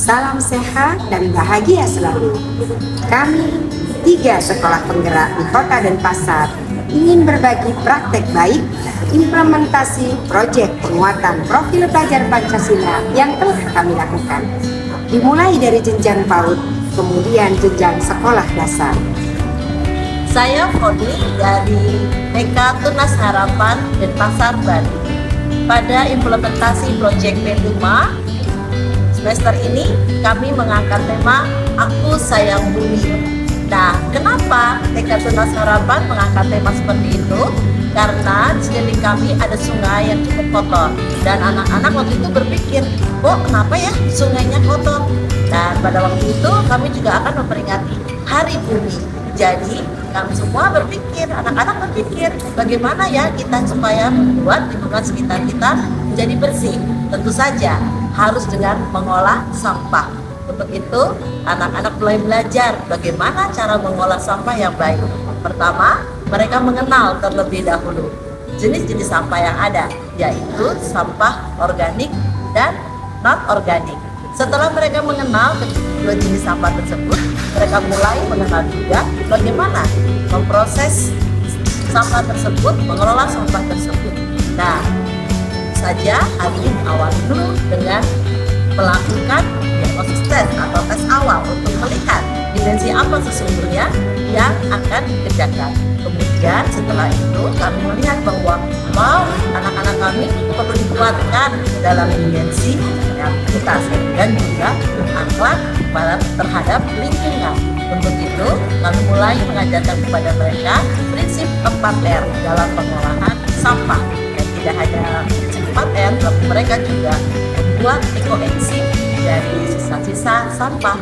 Salam sehat dan bahagia selalu. Kami 3 sekolah penggerak di Kota Denpasar ingin berbagi praktek baik implementasi proyek penguatan profil pelajar Pancasila yang telah kami lakukan. Dimulai dari jenjang PAUD, kemudian jenjang sekolah dasar. Saya Foni dari TK Tunas Harapan Denpasar, Bali. Pada implementasi proyek P5 semester ini kami mengangkat tema Aku Sayang Bumi. Nah, kenapa TK Tunas Harapan mengangkat tema seperti itu? Karena di sekeliling kami ada sungai yang cukup kotor dan anak-anak waktu itu berpikir, kok kenapa ya sungainya kotor? Dan pada waktu itu kami juga akan memperingati Hari Bumi. Jadi kami semua berpikir, anak-anak berpikir, bagaimana ya kita supaya membuat lingkungan sekitar kita menjadi bersih. Tentu saja harus dengan mengolah sampah. Untuk itu, anak-anak mulai belajar bagaimana cara mengolah sampah yang baik. Pertama, mereka mengenal terlebih dahulu jenis-jenis sampah yang ada, yaitu sampah organik dan non-organik. Setelah mereka mengenal kedua jenis sampah tersebut, mereka mulai mengenal juga bagaimana memproses sampah tersebut, mengelola sampah tersebut. Nah, saja hari ini awali dulu dengan melakukan diagnosis test atau tes awal untuk melihat dimensi apa sesungguhnya yang akan dikerjakan. Kemudian setelah itu kami melihat bahwa anak-anak kami perlu dikuatkan dalam dimensi kreativitas dan juga akhlak terhadap lingkungan. Untuk itu kami mulai mengajarkan kepada mereka prinsip 4R dalam pengolahan sampah. Dan tidak hanya prinsip 4R, tapi mereka juga membuat ekoenzim dari sisa-sisa sampah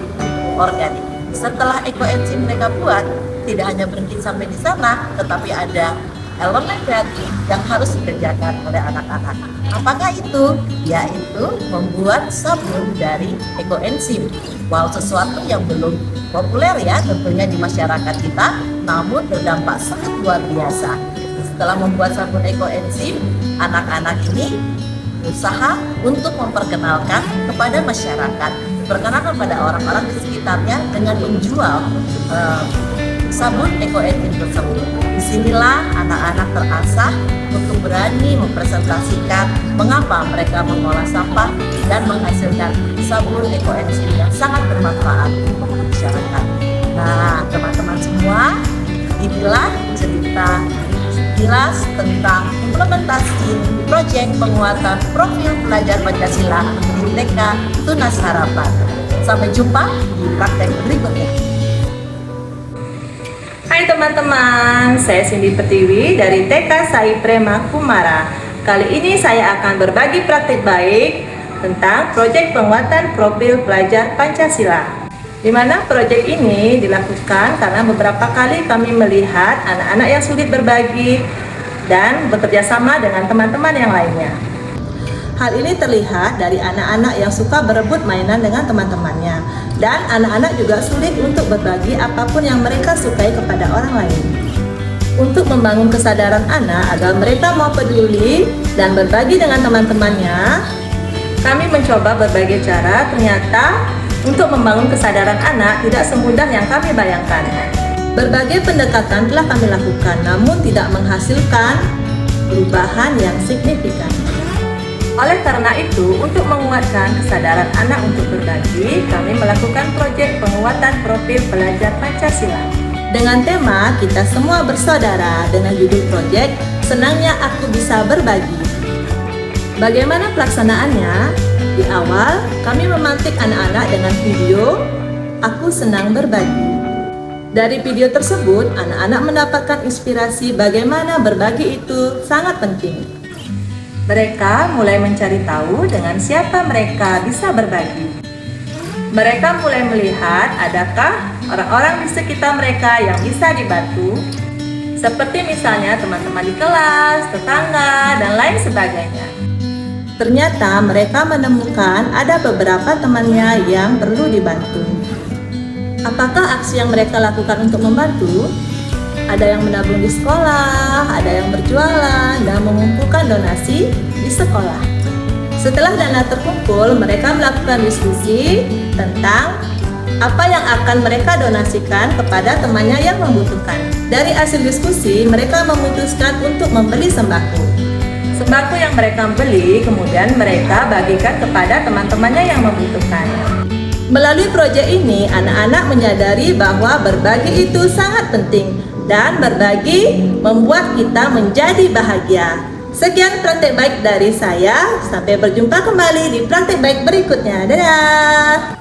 organik. Setelah ekoenzim mereka buat, tidak hanya berhenti sampai di sana, tetapi ada elemen kreatif yang harus dikerjakan oleh anak-anak. Apakah itu? Yaitu membuat sabun dari ekoenzim. Wow, sesuatu yang belum populer ya tentunya di masyarakat kita, namun berdampak sangat luar biasa. Setelah membuat sabun ekoenzim, anak-anak ini berusaha untuk memperkenalkan kepada masyarakat, memperkenalkan pada orang-orang di sekitarnya dengan menjual sabun ekoenzim tersebut. Disinilah anak-anak terasah untuk berani mempresentasikan mengapa mereka mengolah sampah dan menghasilkan sabun ekoenzim yang sangat bermanfaat untuk masyarakat. Nah, teman-teman semua, inilah cerita jelas tentang implementasi proyek penguatan profil pelajar Pancasila di TK Tunas Harapan. Sampai jumpa di praktek berikutnya. Hai teman-teman, saya Cindy Pertiwi dari TK Sai Prema Kumara. Kali ini saya akan berbagi praktik baik tentang proyek penguatan profil pelajar Pancasila. Di mana proyek ini dilakukan karena beberapa kali kami melihat anak-anak yang sulit berbagi dan bekerja sama dengan teman-teman yang lainnya. Hal ini terlihat dari anak-anak yang suka berebut mainan dengan teman-temannya, dan anak-anak juga sulit untuk berbagi apapun yang mereka sukai kepada orang lain. Untuk membangun kesadaran anak agar mereka mau peduli dan berbagi dengan teman-temannya, kami mencoba berbagai cara. Ternyata untuk membangun kesadaran anak tidak semudah yang kami bayangkan. Berbagai pendekatan telah kami lakukan, namun tidak menghasilkan perubahan yang signifikan. Oleh karena itu, untuk menguatkan kesadaran anak untuk berbagi, kami melakukan proyek penguatan profil pelajar Pancasila. Dengan tema Kita Semua Bersaudara dengan judul proyek Senangnya Aku Bisa Berbagi. Bagaimana pelaksanaannya? Di awal, kami memantik anak-anak dengan video Aku Senang Berbagi. Dari video tersebut, anak-anak mendapatkan inspirasi bagaimana berbagi itu sangat penting. Mereka mulai mencari tahu dengan siapa mereka bisa berbagi. Mereka mulai melihat adakah orang-orang di sekitar mereka yang bisa dibantu, seperti misalnya teman-teman di kelas, tetangga, dan lain sebagainya. Ternyata mereka menemukan ada beberapa temannya yang perlu dibantu. Apakah aksi yang mereka lakukan untuk membantu? Ada yang menabung di sekolah, ada yang berjualan dan mengumpulkan donasi di sekolah. Setelah dana terkumpul, mereka melakukan diskusi tentang apa yang akan mereka donasikan kepada temannya yang membutuhkan. Dari hasil diskusi, mereka memutuskan untuk membeli sembako. Sembako yang mereka beli, kemudian mereka bagikan kepada teman-temannya yang membutuhkan. Melalui proyek ini, anak-anak menyadari bahwa berbagi itu sangat penting dan berbagi membuat kita menjadi bahagia. Sekian praktek baik dari saya. Sampai berjumpa kembali di praktek baik berikutnya. Dadah!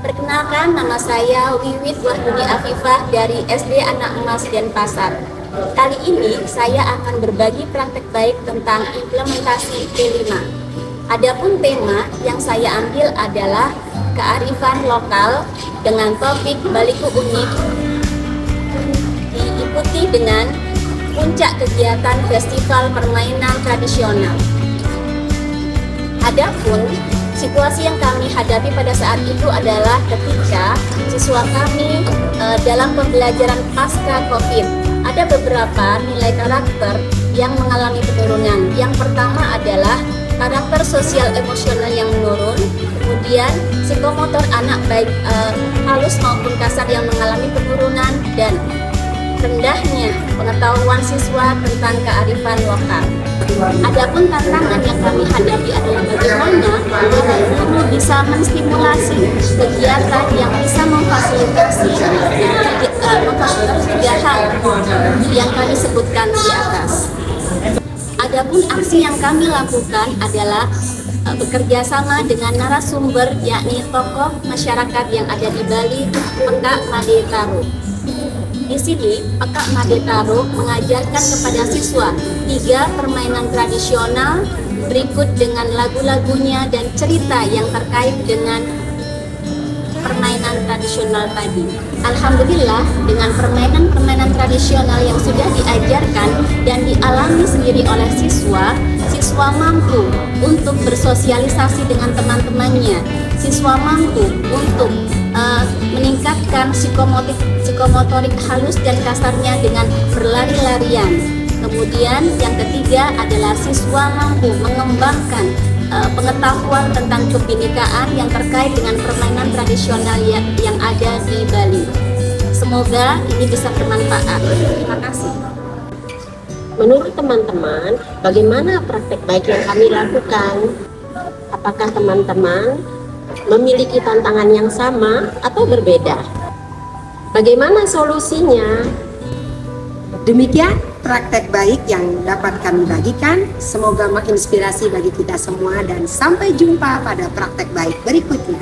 Perkenalkan, nama saya Wiwit Wahdudi Afifah dari SD Anak Emas Denpasar. Kali ini saya akan berbagi praktek baik tentang implementasi P5. Adapun tema yang saya ambil adalah kearifan lokal dengan topik Baliku Unik, diikuti dengan puncak kegiatan festival permainan tradisional. Adapun situasi yang kami hadapi pada saat itu adalah ketika siswa kami dalam pembelajaran pasca COVID, ada beberapa nilai karakter yang mengalami penurunan. Yang pertama adalah karakter sosial emosional yang menurun, kemudian psikomotor anak baik halus maupun kasar yang mengalami penurunan, dan rendahnya pengetahuan siswa tentang kearifan lokal. Adapun tantangan yang kami hadapi adalah bagaimana guru bisa menstimulasi kegiatan yang bisa memfasilitasi tiga hal yang kami sebutkan di atas. Adapun aksi yang kami lakukan adalah bekerja sama dengan narasumber, yakni tokoh masyarakat yang ada di Bali, Pekak Made Taro. Di sini, Pekak Made Taro mengajarkan kepada siswa 3 permainan tradisional berikut dengan lagu-lagunya dan cerita yang terkait dengan permainan tradisional tadi. Alhamdulillah, dengan permainan-permainan tradisional yang sudah diajarkan dan dialami sendiri oleh siswa, siswa mampu untuk bersosialisasi dengan teman-temannya. Siswa mampu untuk meningkatkan psikomotorik halus dan kasarnya dengan berlari-larian. Kemudian yang ketiga adalah siswa mampu mengembangkan pengetahuan tentang kebinekaan yang terkait dengan permainan tradisional yang ada di Bali. Semoga ini bisa bermanfaat. Terima kasih. Menurut teman-teman, bagaimana praktek baik yang kami lakukan? Apakah teman-teman memiliki tantangan yang sama atau berbeda? Bagaimana solusinya? Demikian praktek baik yang dapat kami bagikan. Semoga menginspirasi bagi kita semua dan sampai jumpa pada praktek baik berikutnya.